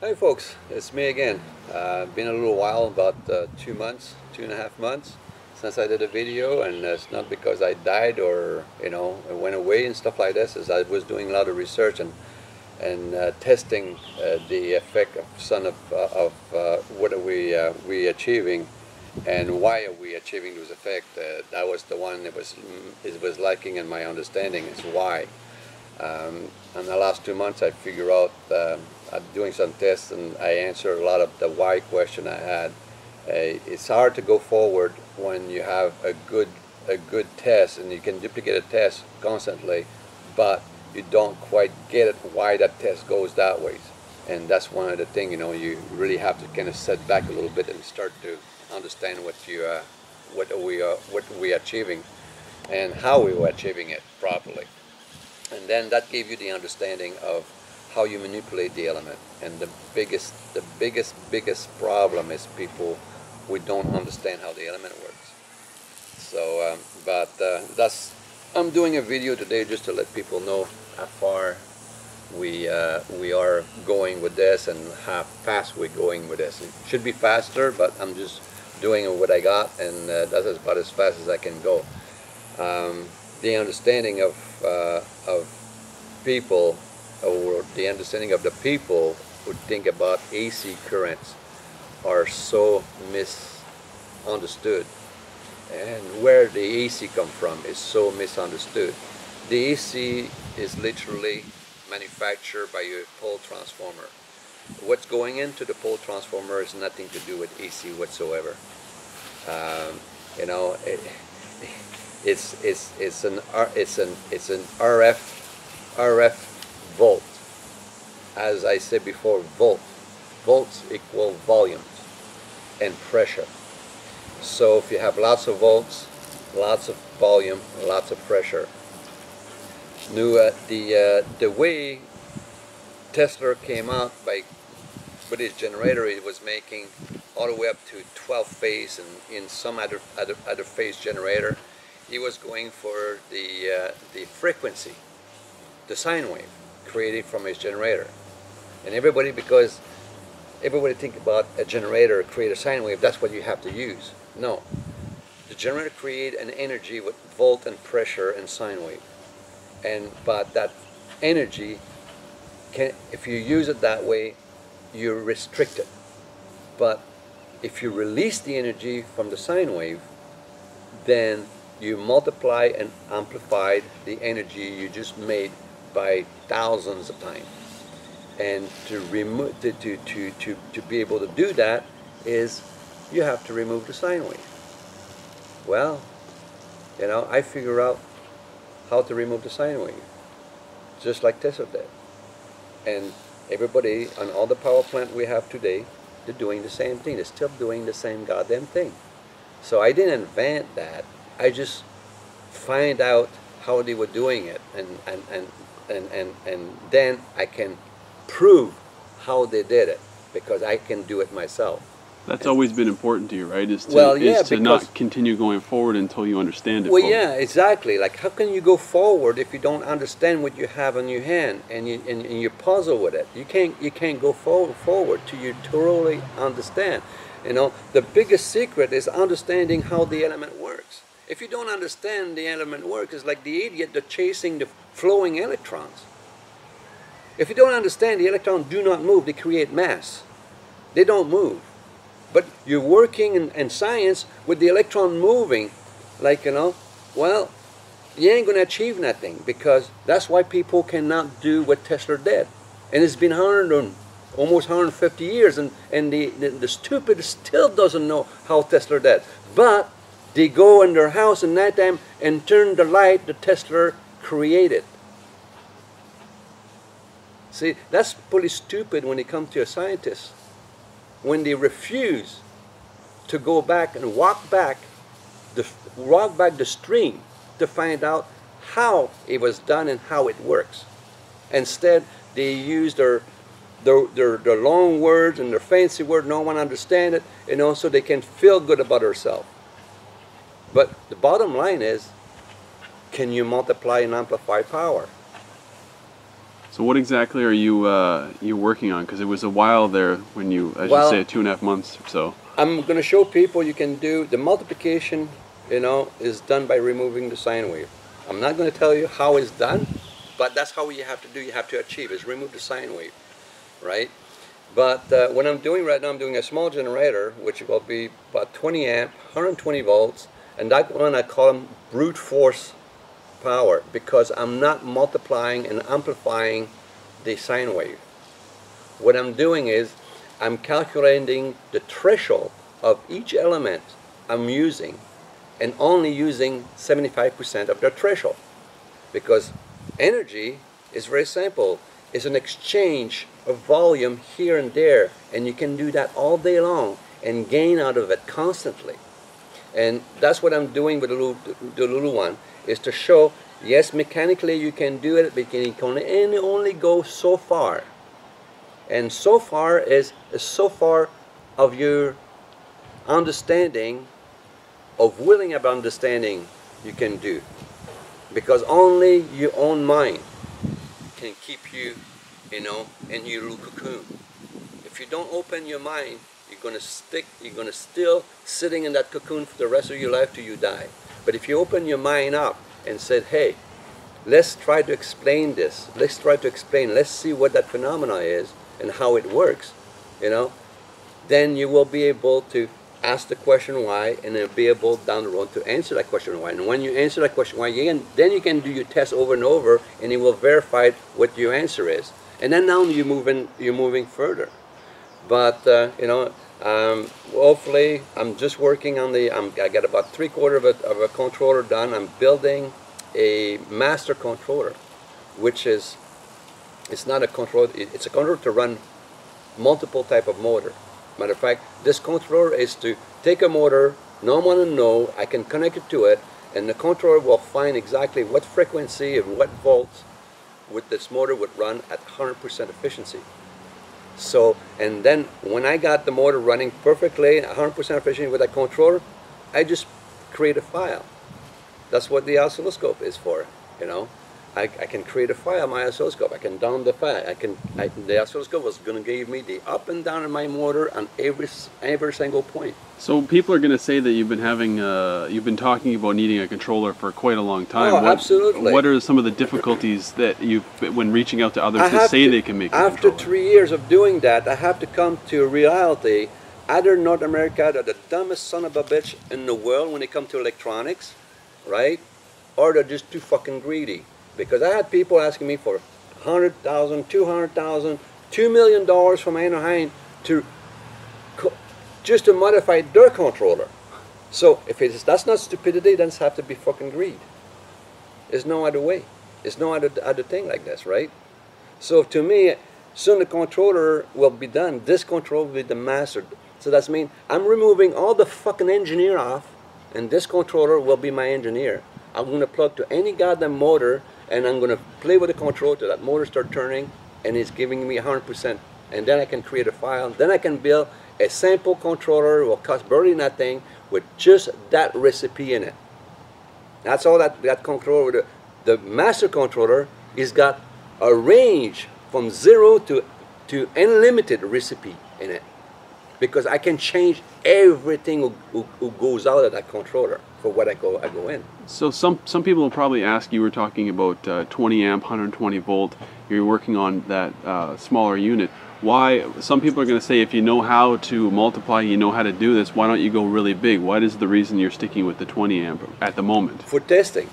Hi folks, it's me again. Been a little while, about 2 months, 2.5 months since I did a video, and it's not because I died or I went away and stuff like this. As I was doing a lot of research and testing the effect of sun of what are we achieving and why are we achieving those effects. That was the one that was lacking in my understanding is why. In the last 2 months, I figured out, I'm doing some tests, and I answered a lot of the why question I had. It's hard to go forward when you have a good test, and you can duplicate a test constantly, but you don't quite get it why that test goes that way. And that's one of the things, you really have to kind of set back a little bit and start to understand what we are achieving and how we were achieving it properly. And then that gave you the understanding of how you manipulate the element. And the biggest problem is people who don't understand how the element works. So, that's I'm doing a video today just to let people know how far we are going with this and how fast we're going with this. It should be faster, but I'm just doing what I got, and that's about as fast as I can go. The understanding of people, or the understanding of the people who think about AC currents, are so misunderstood, and where the AC come from is so misunderstood. The AC is literally manufactured by a pole transformer. What's going into the pole transformer is nothing to do with AC whatsoever. Um, you know, it, it's an RF volt. As I said before, volts equal volumes and pressure. So if you have lots of volts, lots of volume, lots of pressure. The way Tesla came out with his generator, it was making all the way up to 12 phase, and in some other phase generator, he was going for the frequency, the sine wave created from his generator. And because everybody think about a generator create a sine wave, that's what you have to use. No, the generator create an energy with volt and pressure and sine wave, but that energy if you use it that way, you're restricted. But if you release the energy from the sine wave, then you multiply and amplify the energy you just made by thousands of times. And to be able to do that is you have to remove the sine wave. Well, I figure out how to remove the sine wave, just like Tesla did. And everybody on all the power plant we have today, they're doing the same thing. They're still doing the same goddamn thing. So I didn't invent that. I just find out how they were doing it, and then I can prove how they did it, because I can do it myself. That's always been important to you, right? Is to, well, yeah, is to not continue going forward until you understand it. Well, fully. yeah, exactly. Like, how can you go forward if you don't understand what you have in your hand, and you puzzle with it? You can't go forward till you totally understand. The biggest secret is understanding how the element works. If you don't understand the element works, it's like the idiot that's chasing the flowing electrons. If you don't understand the electrons do not move, they create mass. They don't move. But you're working in science with the electron moving, well, you ain't going to achieve nothing, because that's why people cannot do what Tesla did. And it's been almost 150 years, and the stupid still doesn't know how Tesla did. But they go in their house at night time and turn the light that Tesla created. See, that's pretty stupid when it comes to a scientist. When they refuse to go back and walk back the stream to find out how it was done and how it works. Instead, they use their long words and their fancy word. No one understands it, so they can feel good about themselves. But the bottom line is, can you multiply and amplify power? So what exactly are you working on? Because it was a while there when you, as Well, you say, 2.5 months or so. I'm going to show people you can do the multiplication, you know, is done by removing the sine wave. I'm not going to tell you how it's done, but that's how you have to do, you have to achieve, is remove the sine wave, right? But what I'm doing right now, I'm doing a small generator, which will be about 20 amp, 120 volts, and that one I call them brute force power, because I'm not multiplying and amplifying the sine wave. What I'm doing is I'm calculating the threshold of each element I'm using and only using 75% of their threshold, because energy is very simple. It's an exchange of volume here and there, and you can do that all day long and gain out of it constantly. And that's what I'm doing with the little one, is to show, yes, mechanically you can do it, but you can only go so far. And so far is so far of your understanding, of willing of understanding you can do. Because only your own mind can keep you, you know, in your little cocoon. If you don't open your mind, you're going to still sitting in that cocoon for the rest of your life till you die. But if you open your mind up and said, hey, let's try to explain this, let's see what that phenomena is and how it works, you know, then you will be able to ask the question why, and then be able down the road to answer that question why. And when you answer that question why, then you can do your test over and over, and it will verify what your answer is. And then now you're moving further. But you know, hopefully, I'm just working on I got about 3/4 of a controller done. I'm building a master controller, which is, it's not a controller, it's a controller to run multiple type of motor. Matter of fact, this controller is to take a motor, no one will know, I can connect it to it, and the controller will find exactly what frequency and what volts with this motor would run at 100% efficiency. So, and then when I got the motor running perfectly, 100% efficiency with that controller, I just create a file. That's what the oscilloscope is for, you know. I can create a file on my oscilloscope. I can down the file. The oscilloscope was going to give me the up and down in my motor on every single point. So people are going to say that you've been talking about needing a controller for quite a long time. Oh, absolutely. What are some of the difficulties that when reaching out to others to say they can make a After controller? 3 years of doing that, I have to come to reality. Either North America, they're the dumbest son of a bitch in the world when it comes to electronics, right? Or they're just too fucking greedy. Because I had people asking me for $100,000, $200,000, $2 million from Anaheim just to modify their controller. So if that's not stupidity, then it's have to be fucking greed. There's no other way. There's no other thing like this, right? So to me, soon the controller will be done. This controller will be the master. So that's mean I'm removing all the fucking engineer off, and this controller will be my engineer. I'm going to plug to any goddamn motor, and I'm going to play with the controller till that motor start turning, and it's giving me 100%. And then I can create a file. Then I can build a sample controller. It will cost barely nothing with just that recipe in it. That's all that controller. The master controller is got a range from 0 to unlimited recipe in it, because I can change everything who goes out of that controller for what I go in. So some people will probably ask, you were talking about 20 amp, 120 volt, you're working on that smaller unit. Why, some people are going to say, if you know how to multiply, you know how to do this, why don't you go really big? What is the reason you're sticking with the 20 amp at the moment? For testing.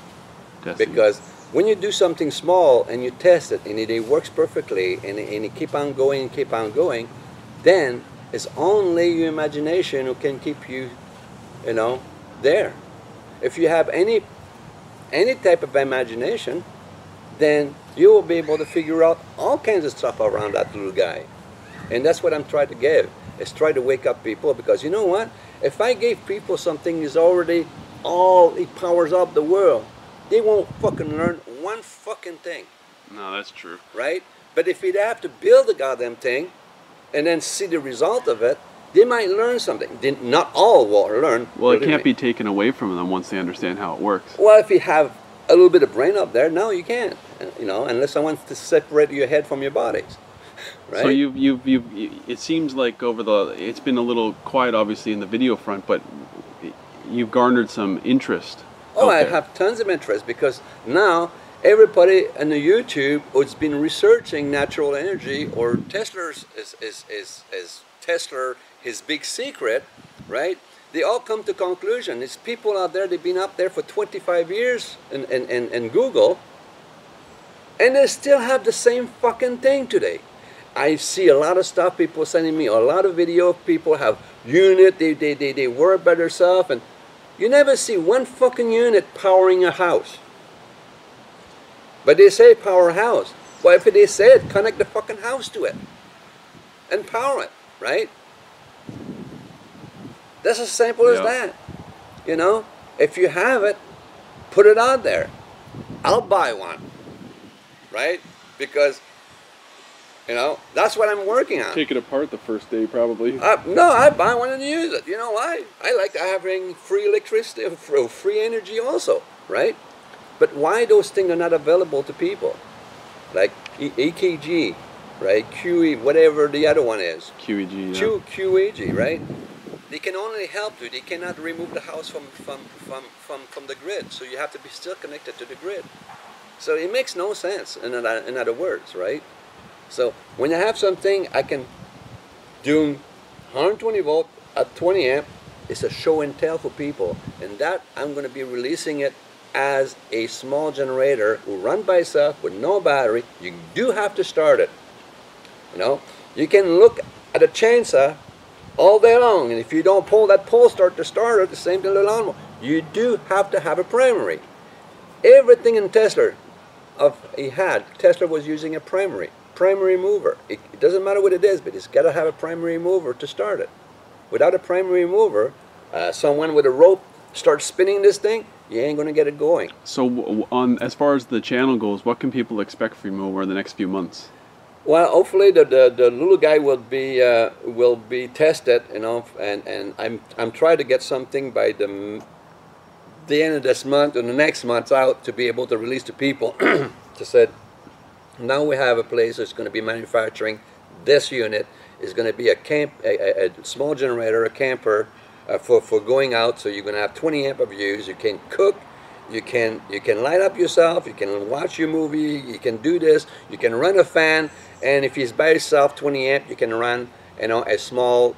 Because when you do something small and you test it and it works perfectly and you keep on going, then it's only your imagination who can keep you, you know, there. If you have any type of imagination, then you will be able to figure out all kinds of stuff around that little guy. And that's what I'm trying to give, is try to wake up people, because you know what? If I gave people something is already it powers up the world, they won't fucking learn one fucking thing. No, that's true. Right? But if they have to build the goddamn thing and then see the result of it, they might learn something. Not all will learn. Well, it can't be taken away from them once they understand how it works. Well, if you have a little bit of brain up there. No, you can't. You know, unless someone wants to separate your head from your bodies. Right? So it seems like it's been a little quiet, obviously, in the video front, but you've garnered some interest. Oh, I have tons of interest, because now everybody on the YouTube who's been researching natural energy, or Tesla's is Tesla, his big secret, right? They all come to conclusion. It's people out there, they've been up there for 25 years in Google, and they still have the same fucking thing today. I see a lot of stuff, people sending me a lot of video of people have unit, they worry about themselves, and you never see one fucking unit powering a house. But they say power a house. Well, if they said connect the fucking house to it and power it, right? That's as simple as that. You know, if you have it, put it out there. I'll buy one, right? Because, you know, that's what I'm working on. Take it apart the first day, probably. No, I buy one and use it. You know why? I like having free electricity, free energy also, right? But why those things are not available to people? Like EKG, right? QE, whatever the other one is. QEG, yeah. QEG, right? They can only help you. They cannot remove the house from the grid. So you have to be still connected to the grid. So it makes no sense, in other words, right? So when I have something, I can do 120 volt at 20 amp. It's a show and tell for people. And that I'm going to be releasing it as a small generator who run by itself with no battery. You do have to start it. You know, you can look at a chainsaw all day long, and if you don't pull that pull start to start it, the same thing with the lawnmower. You do have to have a primary. Everything in Tesla Tesla was using a primary mover. It doesn't matter what it is, but it's got to have a primary mover to start it. Without a primary mover, someone with a rope starts spinning this thing, you ain't going to get it going. So as far as the channel goes, what can people expect from you over the next few months? Well, hopefully the little guy will be tested, you know, and I'm trying to get something by the end of this month or the next month out to be able to release to people. To said, now we have a place that's going to be manufacturing this unit. Is going to be a small generator, a camper for going out. So you're going to have 20 amp of use. You can cook. You can light up yourself, you can watch your movie, you can do this, you can run a fan, and if he's by yourself, 20 amp, you can run, you know, a small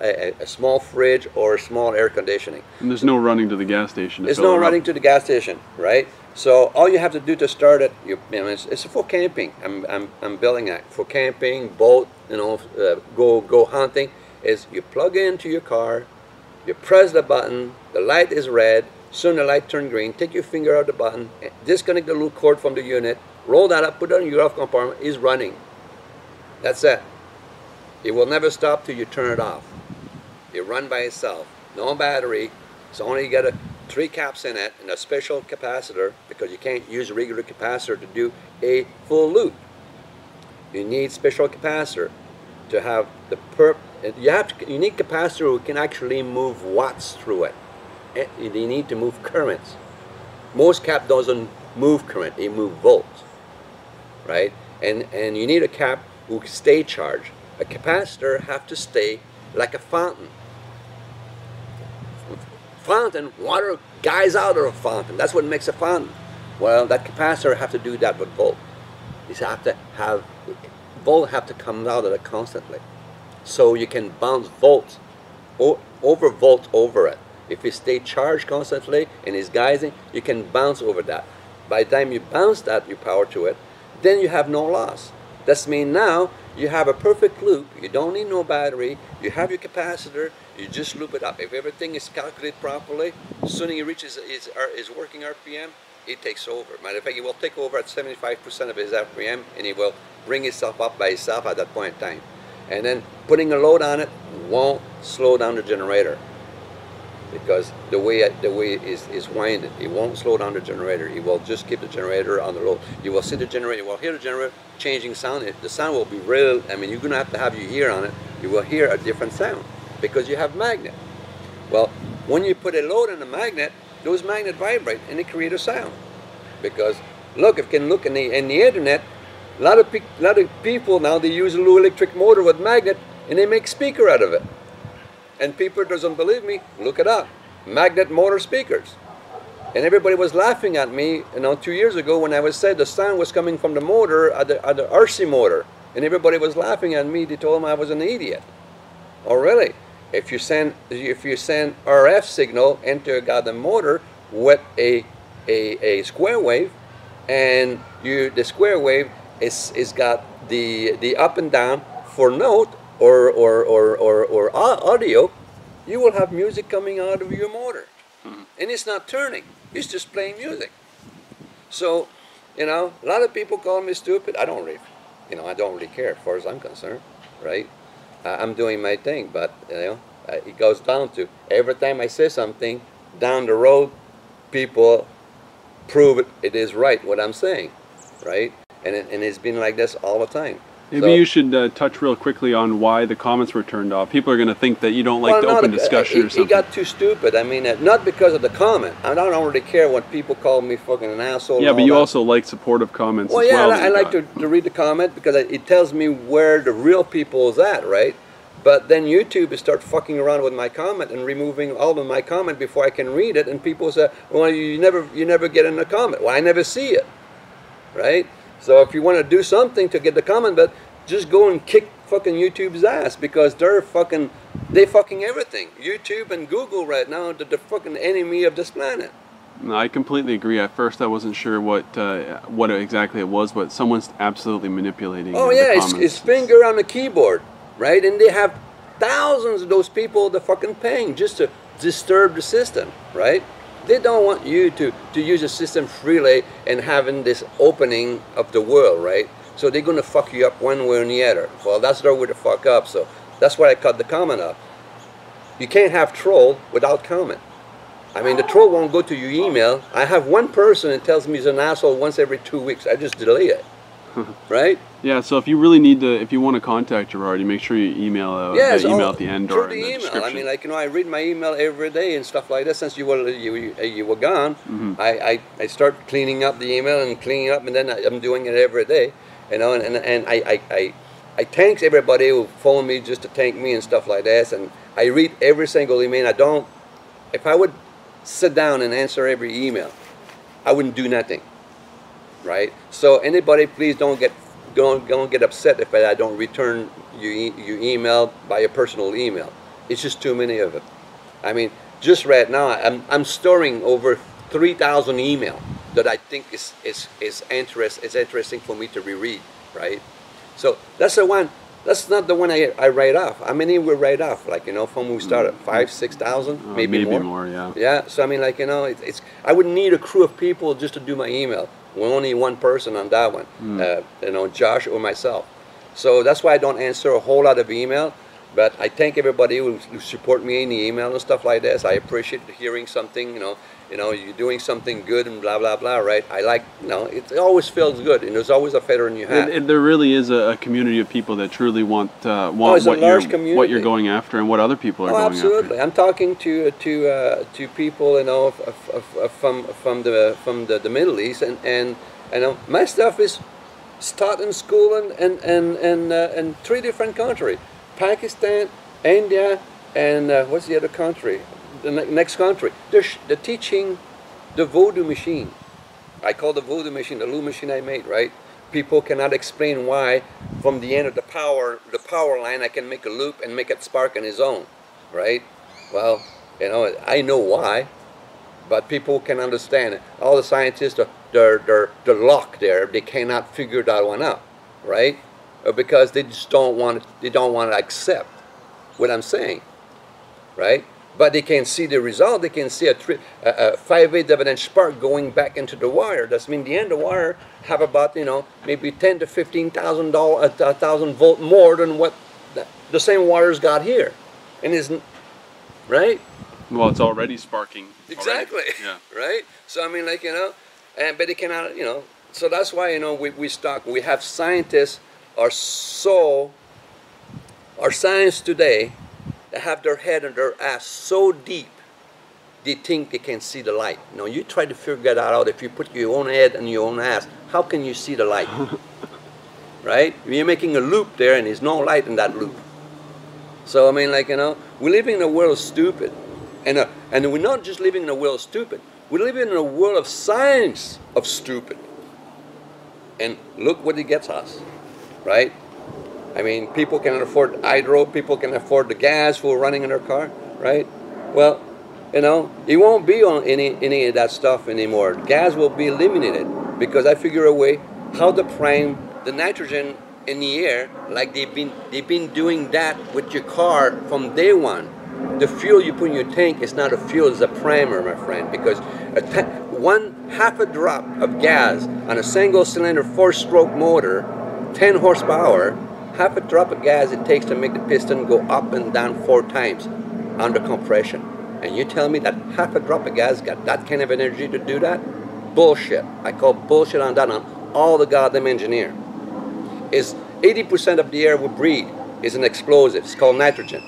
fridge or a small air conditioning. And there's no running to the gas station. There's no running to the gas station, right? So all you have to do to start it, you know, it's for camping. I'm building that for camping, boat, you know, go hunting. Is you plug into your car, you press the button, the light is red. Soon the light turns green, take your finger out the button, disconnect the little cord from the unit, roll that up, put it on your glove compartment, it's running. That's it. It will never stop till you turn it off. It runs by itself. No battery. It's only got 3 caps in it and a special capacitor, because you can't use a regular capacitor to do a full loop. You need special capacitor to have the you need capacitor who can actually move watts through it. They need to move currents. Most cap doesn't move current, they move volts, right? And you need a cap who can stay charged. A capacitor have to stay like a fountain. Fountain, water guys out of a fountain. That's what makes a fountain. Well, that capacitor have to do that with volt. Volt have to come out of it constantly. So you can bounce volts over it. If you stay charged constantly and it's guising, you can bounce over that. By the time you bounce that, your power to it, then you have no loss. That means now you have a perfect loop. You don't need no battery. You have your capacitor. You just loop it up. If everything is calculated properly, as soon as it reaches its working RPM, it takes over. Matter of fact, it will take over at 75% of his RPM, and it will bring itself up by itself at that point in time. And then putting a load on it won't slow down the generator, because the way it is winded, it won't slow down the generator. It will just keep the generator on the load. You will see the generator, you will hear the generator changing sound. The sound will be real. I mean, you're going to have your ear on it. You will hear a different sound because you have magnet. Well, when you put a load on a magnet, those magnets vibrate and they create a sound. Because look, if you can look in the internet, a lot of people now, they use a little electric motor with magnet, and they make speaker out of it. And people doesn't believe me, look it up. Magnet motor speakers. And everybody was laughing at me, 2 years ago when I was said the sound was coming from the motor, at the RC motor. And everybody was laughing at me. They told me I was an idiot. Oh, really? If you send RF signal into a goddamn motor with a square wave, and the square wave is got the up and down for note or audio, you will have music coming out of your motor. And it's not turning, it's just playing music. So, a lot of people call me stupid. I don't really, I don't really care as far as I'm concerned, right? I'm doing my thing, but, it goes down to every time I say something, down the road, people prove it is right what I'm saying, right? And it's been like this all the time. Maybe you should touch real quickly on why the comments were turned off. People are going to think that you don't like the open discussion or something. It got too stupid. I mean, not because of the comment. I don't really care when people call me fucking an asshole. Yeah, but you also like supportive comments as well. I like to read the comment because it tells me where the real people is at, right? But then YouTube is start fucking around with my comment and removing all of my comment before I can read it, and people say, well, you never get in the comment. Well, I never see it, right? So if you want to do something to get the comment, but just go and kick fucking YouTube's ass, because they fucking everything. YouTube and Google right now, they're the fucking enemy of this planet. No, I completely agree. At first, I wasn't sure what exactly it was, but someone's absolutely manipulating. Oh yeah, it's finger on the keyboard, right? And they have thousands of those people they're fucking paying just to disturb the system, right? They don't want you to use the system freely and having this opening of the world, right? So they're going to fuck you up one way or the other. Well, that's their way to fuck up, so that's why I cut the comment off. You can't have troll without comment. I mean, the troll won't go to your email. I have one person that tells me he's an asshole once every 2 weeks. I just delete it, right? Yeah, so if you really need to, if you want to contact Gerard, you make sure you email the email at the end or in the description. I mean, like, I read my email every day and stuff like that. Since you were gone, I start cleaning up the email and cleaning up, and then I'm doing it every day, and I thanks everybody who phone me just to thank me and stuff like that, and I read every single email. If I would sit down and answer every email, I wouldn't do nothing, right? So anybody, please don't get upset if I don't return your email by a personal email. It's just too many of it. I mean, just right now, I'm storing over 3,000 email that I think is interesting for me to reread, right? So that's the one. That's not the one I write off. How many we write off? Like, from when we started, 5,000, 6,000, maybe more. Maybe more, yeah. Yeah. So I mean, like, I wouldn't need a crew of people just to do my email. We're only one person on that one, Josh or myself. So that's why I don't answer a whole lot of email. But I thank everybody who support me in the email and stuff like this. I appreciate hearing something, you're doing something good and blah, blah, blah, right? I like, it always feels good, and there's always a feather in your hat. And there really is a community of people that truly want what you're going after and what other people are going absolutely. after. I'm talking to people, from the Middle East, and my stuff is taught in school and 3 different countries. Pakistan, India, and what's the other country? The next country. They're teaching the voodoo machine. I call the voodoo machine the little machine I made, right? People cannot explain why from the end of the power line I can make a loop and make it spark on its own, right? Well, I know why, but people can understand it. All the scientists they're locked there. They cannot figure that one out, right? Because they just don't want to accept what I'm saying, right? But they can see the result. They can see a 5/8 of an inch spark going back into the wire. That means the end of the wire have about maybe 10 to 15,000 volt more than what the same wires got here, and isn't right? Well, it's already sparking. Exactly. Already. Yeah. Right. So I mean, like but they cannot So that's why we have scientists. Our science today, they have their head and their ass so deep they think they can see the light. No, you try to figure that out. If you put your own head in your own ass, how can you see the light? Right? You're making a loop there, and there's no light in that loop. So I mean, like, you know, we're living in a world of stupid, and we're not just living in a world of stupid. We're living in a world of science of stupid. And look what it gets us, right? I mean, people can afford hydro, people can afford the gas for running in their car, right? Well, you know, it won't be on any of that stuff anymore. Gas will be eliminated because I figure a way how to prime the nitrogen in the air, like they've been doing that with your car from day one. The fuel you put in your tank is not a fuel, it's a primer, my friend, because half a drop of gas on a single cylinder 4-stroke motor, 10 horsepower, half a drop of gas it takes to make the piston go up and down 4 times under compression. And you tell me that half a drop of gas got that kind of energy to do that? Bullshit. I call bullshit on that, on all the goddamn engineer. Is 80% of the air we breathe is an explosive. It's called nitrogen.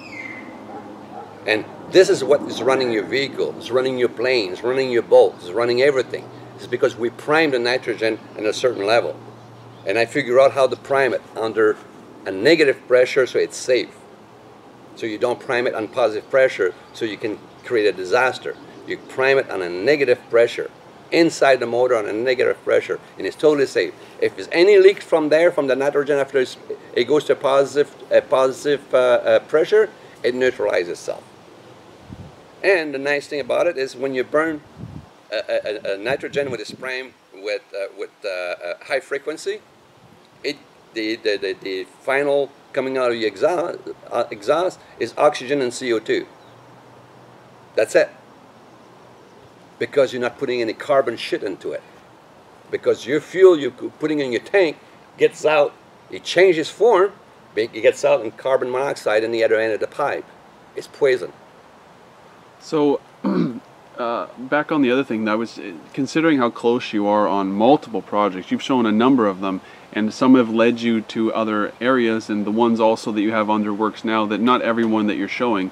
And this is what is running your vehicle, it's running your plane, it's running your boat, it's running everything. It's because we prime the nitrogen at a certain level. And I figure out how to prime it under a negative pressure so it's safe. So you don't prime it on positive pressure so you can create a disaster. You prime it on a negative pressure, inside the motor on a negative pressure, and it's totally safe. If there's any leaks from there, from the nitrogen, after it goes to a positive pressure, it neutralizes itself. And the nice thing about it is when you burn a nitrogen with its prime with high frequency, the final coming out of the exhaust is oxygen and CO2. That's it. Because you're not putting any carbon shit into it. Because your fuel you're putting in your tank gets out, it changes form, it gets out in carbon monoxide in the other end of the pipe. It's poison. So, back on the other thing, I was considering how close you are on multiple projects. You've shown a number of them, and some have led you to other areas, and the ones also that you have under works now, that not everyone that you're showing.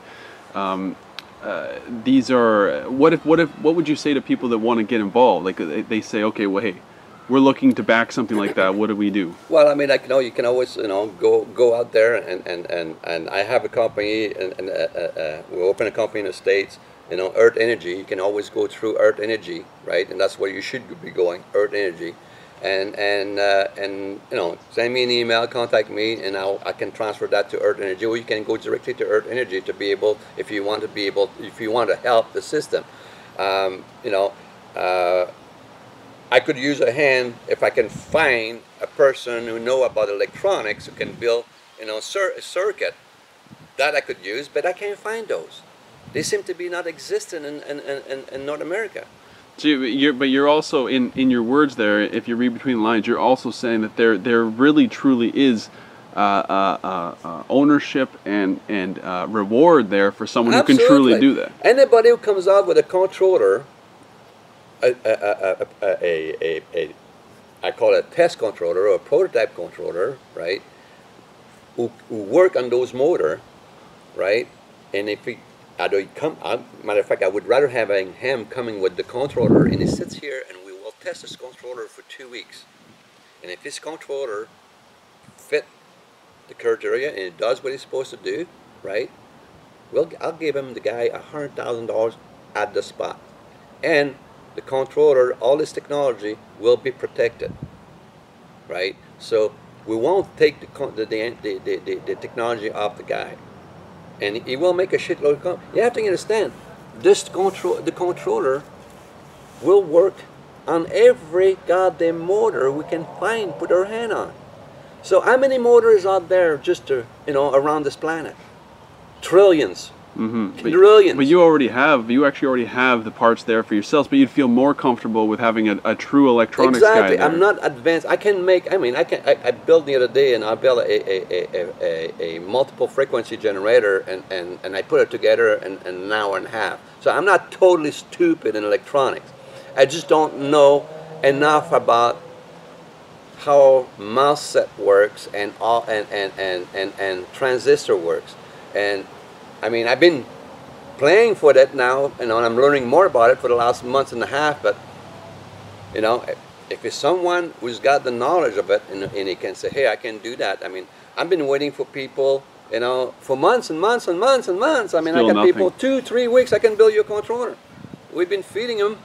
These are, what would you say to people that want to get involved? Like they say, okay, well, hey, we're looking to back something like that. What do we do? Well, I mean, like, you know, you can always, you know, go out there and I have a company, and we open a company in the States, you know, Earth Energy. You can always go through Earth Energy, right? And that's where you should be going, Earth Energy. And you know, send me an email, contact me, and I can transfer that to Earth Energy, or you can go directly to Earth Energy to be able, if you want to help the system. You know, I could use a hand if I can find a person who know about electronics who can build, you know, a circuit that I could use, but I can't find those. They seem to be not existent in North America. So you're also, in your words there, if you read between the lines, you're also saying that there really truly is ownership and reward there for someone who can truly do that. Anybody who comes out with a controller, I call it a test controller or a prototype controller, right? Who work on those motor, right? And if he, matter of fact, I would rather have him coming with the controller, and he sits here and we will test this controller for 2 weeks. And if this controller fit the criteria and it does what it's supposed to do, right? Well, I'll give him the guy $100,000 at the spot, and the controller, all this technology will be protected, right? So we won't take the technology off the guy. And he will make a shitload of company. You have to understand, the controller will work on every goddamn motor we can find, put our hand on. So how many motors out there just to, you know, around this planet? Trillions. Trillions. But you actually already have the parts there for yourselves, but you'd feel more comfortable with having a true electronics guy there. Exactly. I'm not advanced. I can make, I mean, I built the other day, and I built a multiple frequency generator, and I put it together in an hour and a half. So I'm not totally stupid in electronics. I just don't know enough about how MOSFET works and transistor works. And I mean, I've been playing for that now, and I'm learning more about it for the last month and a half. But you know, if it's someone who's got the knowledge of it, and he can say, hey, I can do that. I mean, I've been waiting for people, you know, for months and months and months and months. I mean, Still I got nothing. people 2-3 weeks. I can build you a controller. We've been feeding them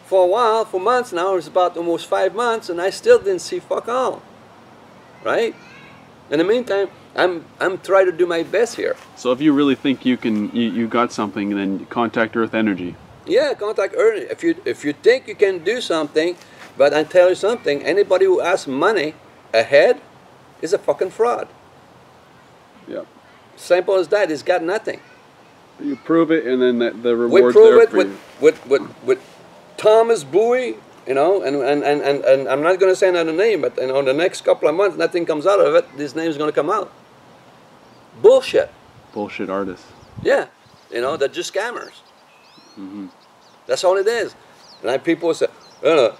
for a while, for months now. It's about almost 5 months, and I still didn't see fuck all. Right? In the meantime, I'm trying to do my best here. So if you really think you got something, then contact Earth Energy. Yeah, contact Ernie. If you think you can do something, but I tell you something, anybody who asks money ahead is a fucking fraud. Yeah. Simple as that. He's got nothing. You prove it, and then the We reward's prove there it for with Thomas Bowie, you know, and I'm not going to say another name, but you know, in the next couple of months, nothing comes out of it. This name's going to come out. Bullshit. bullshit artists. Yeah, you know, they're just scammers. Mm-hmm. That's all it is. And I people say, a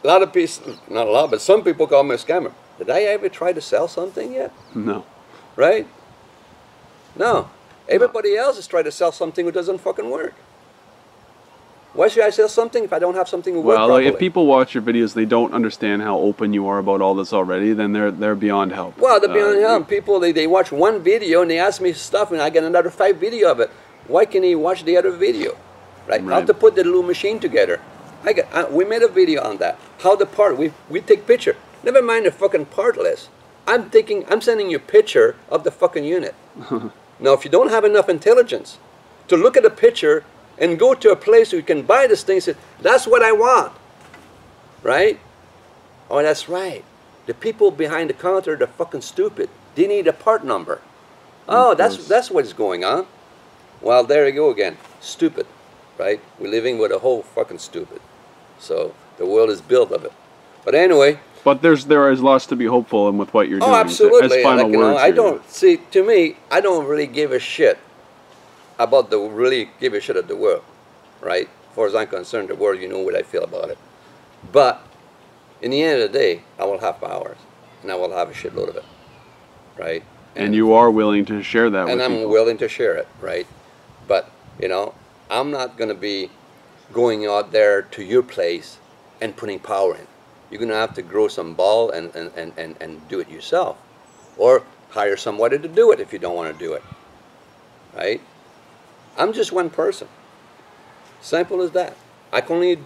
lot of people, not a lot, but some people call me a scammer. Did I ever try to sell something yet? No. Right? No. Everybody else is trying to sell something that doesn't fucking work. Why should I sell something if I don't have something to work properly? Well, if people watch your videos, they don't understand how open you are about all this already, then they're beyond help. Well, they're beyond help. People, they watch one video and they ask me stuff and I get another 5 video of it. Why can't he watch the other video? Right? How to put the little machine together. We made a video on that. How the part, we take picture. Never mind the fucking part list. I'm sending you a picture of the fucking unit. Now, if you don't have enough intelligence to look at a picture and go to a place where you can buy this thing and say, that's what I want. Right? Oh, that's right. The people behind the counter, they're fucking stupid. They need a part number. Oh, that's what's going on. Well, there you go again. Stupid. Right? We're living with a whole fucking stupid. So the world is built of it. But anyway. But there is lots to be hopeful in with what you're doing. Oh, absolutely. As final words I don't see. To me, I don't really give a shit about the of the world, right? As far as I'm concerned, the world, you know what I feel about it. But in the end of the day, I will have powers, and I will have a shitload of it, right? And you are willing to share that with people. And I'm willing to share it, right? But, you know, I'm not going to be going out there to your place and putting power in. You're going to have to grow some ball and do it yourself. Or hire somebody to do it if you don't want to do it, right? I'm just one person. Simple as that. I can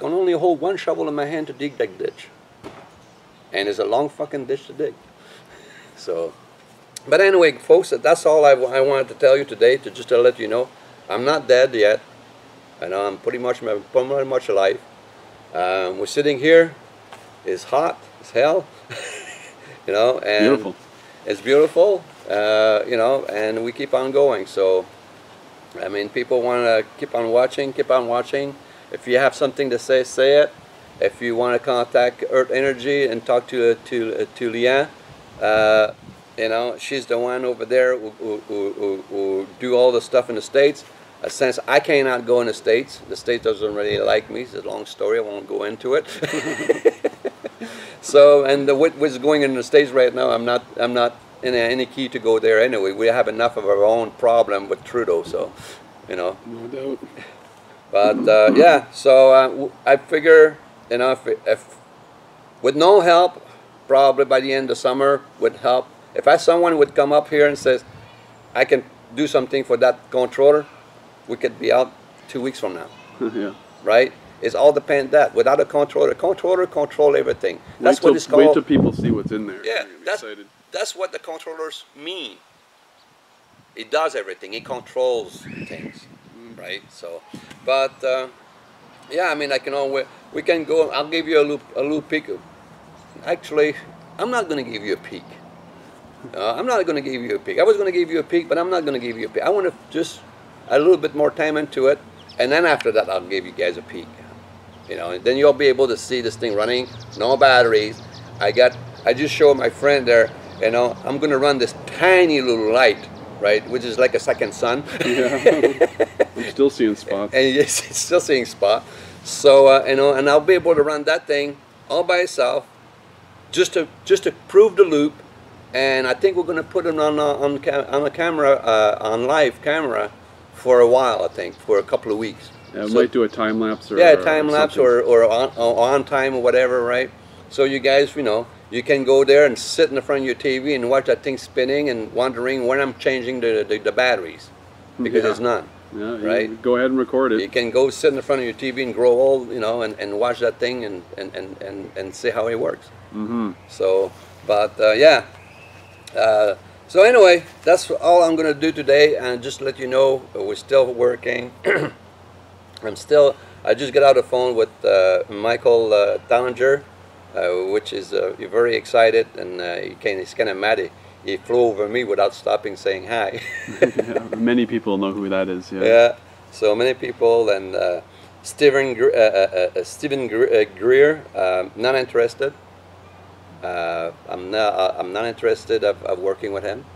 only hold one shovel in my hand to dig that ditch. And it's a long fucking ditch to dig. So, but anyway, folks, that's all I wanted to tell you today, just to let you know. I'm not dead yet. I know I'm pretty much alive. We're sitting here. It's hot as hell. You know, and beautiful. It's beautiful. You know, and we keep on going. So, I mean, people want to keep on watching. If you have something to say, say it. If you want to contact Earth Energy and talk to Leanne, you know, she's the one over there who do all the stuff in the States. Since I cannot go in the States doesn't really like me. It's a long story. I won't go into it. So, and what's going in the States right now, I'm not in any key to go there anyway. We have enough of our own problem with Trudeau, so, you know. No doubt. But yeah, so I figure, you know, if with no help, probably by the end of summer would help. If someone would come up here and says, I can do something for that controller, we could be out 2 weeks from now. Yeah. Right? It's all depend that. Without a controller control everything. That's what it's called. Wait till people see what's in there. Yeah, that's what the controllers mean. It does everything. It controls things, right? So, but yeah, I mean, we can go. I'll give you a little peek. Actually, I'm not going to give you a peek. I'm not going to give you a peek. I was going to give you a peek, but I'm not going to give you a peek. I want to just a little bit more time into it, and then after that, I'll give you guys a peek. You know, and then you'll be able to see this thing running. No batteries. I just showed my friend there. You know, I'm going to run this tiny little light, right, which is like a second sun. Yeah. I'm still seeing spots. And yes, it's still seeing spots. So you know, and I'll be able to run that thing all by itself, just to prove the loop. And I think we're going to put it on a camera, on live camera, for a while, I think, for a couple of weeks. Yeah, So- might do a time lapse or yeah, time lapse something. or on time or whatever, right? So you guys, you know, you can go there and sit in the front of your TV and watch that thing spinning and wondering when I'm changing the batteries, because Yeah. there's none. Yeah, you Right? go ahead and record You it. can go sit in the front of your TV and grow old, you know, and watch that thing and see how it works. Mm-hmm. So, but yeah. So anyway, that's all I'm going to do today, and just let you know we're still working. I just got out of the phone with Michael Dallinger, which is very excited, and he's kind of mad. He flew over me without stopping saying hi. Yeah, many people know who that is. Yeah. Yeah, so many people, and Stephen Greer, not interested. I'm not interested of working with him.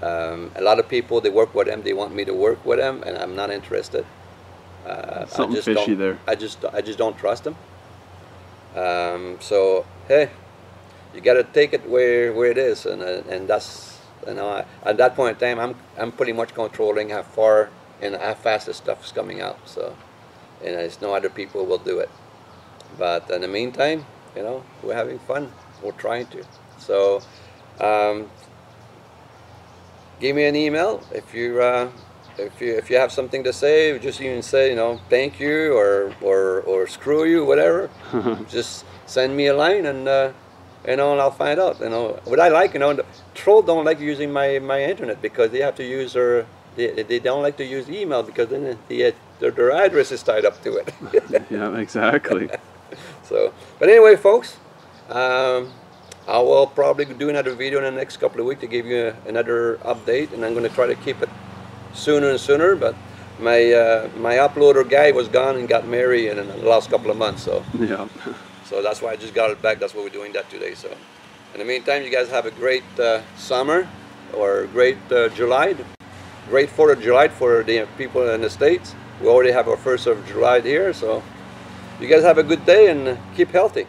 A lot of people, they work with him, they want me to work with him, and I'm not interested. Something I just fishy don't, there. I just don't trust him. So hey, you got to take it where it is, and that's, you know, at that point in time, I'm pretty much controlling how far and how fast the stuff is coming out. So, and there's no other people will do it. But in the meantime, you know, we're having fun. We're trying to. So, give me an email if you have something to say. Just even say, you know, thank you or screw you, whatever. Just send me a line, and you know, and I'll find out. You know what I like. You know, the trolls don't like using my internet because they have to use they don't like to use email because then their address is tied up to it. Yeah, exactly. So, but anyway, folks, I will probably do another video in the next couple of weeks to give you another update, and I'm going to try to keep it sooner and sooner. But my uploader guy was gone and got married in the last couple of months, so Yeah. so that's why I just got it back. That's why we're doing that today. So, in the meantime, you guys have a great summer or great July, great 4th of July for the people in the States. We already have our 1st of July here, so you guys have a good day and keep healthy.